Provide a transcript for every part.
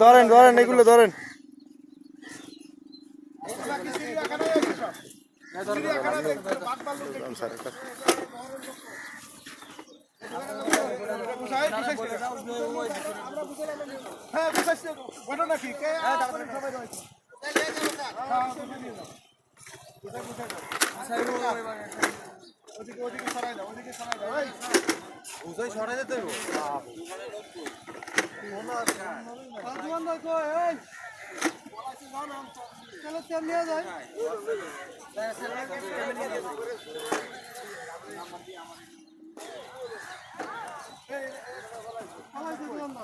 ধরেন ধরেন এগুলো ধরেন।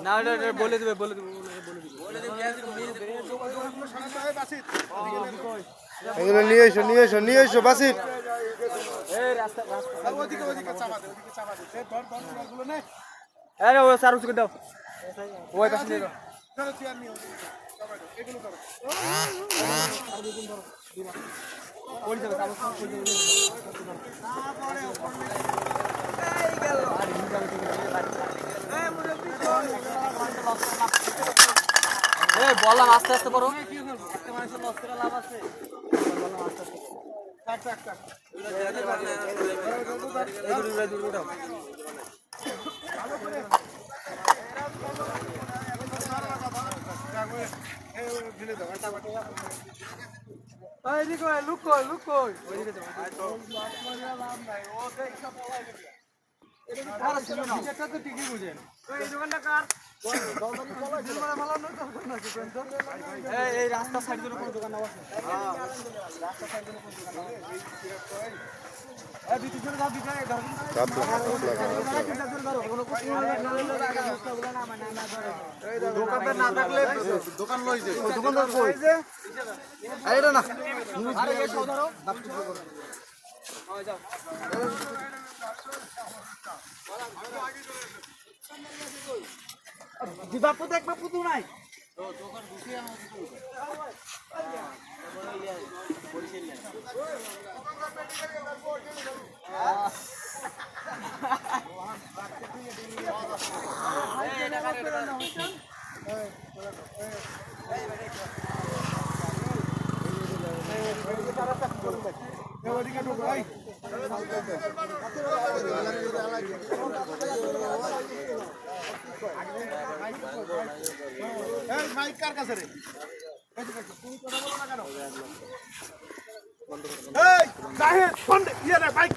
না বলে দিবে এগুলো নিয়ে এসো নিয়ে এসো নিয়ে এসো বাসির। আরে ও সার উঠে দাও ওই পাশে নিয়ে দাও পড়ে যাবে এই বললাম আস্তে আস্তে করো একটা মানুষের লস করে লাভ আছে বললাম আস্তে আস্তে কাট কাট কাট এই দূর দাও ভালো করে এই ভিলে দাও এটা বাটা এই দিকে লুক কই ওইদিকে দাও লাভ নাই ও দেখ সব পলাই গেছে এটা তো ঠিকই বুঝেন এই দোকানটা কার এই রাস্তা সাইড জন্য কোন দোকান আছে রাস্তা সাইড জন্য কোন দোকান আছে এই বিটি জন্য দাও বিটা ধর কাট দোকানদার না থাকলে দোকান লই যায় দোকানদার কই যে এইটা না আরে এই সব ধরো হয় যাও দিবাপু দেখবা পুতু নাই তো দোকান ঢুকে আমাদের তো ভাই কার কাছে রে